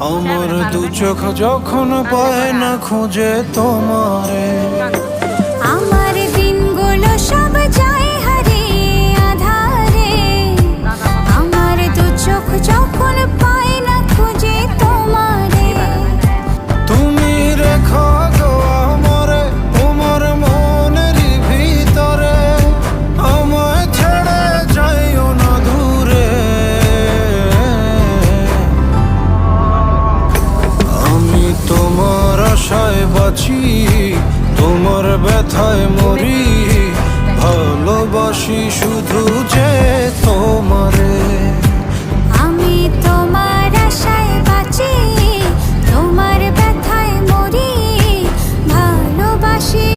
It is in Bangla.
আমার দু চোখ যখন পায় না খুঁজে তোমারে, আমার দিনগুলো সব যায় হারিয়ে আধারে। আমার দু চোখ যখন পায় না খুঁজে তোমারে, তুমি রেখো গো আমারে তোমার মনের ভিতরে, আমায় ছেড়ে যাইও না দূরে। আমি তোমার আশায় বাঁচি, তোমার ব্যথায় মরি, ভালোবাসি শুধু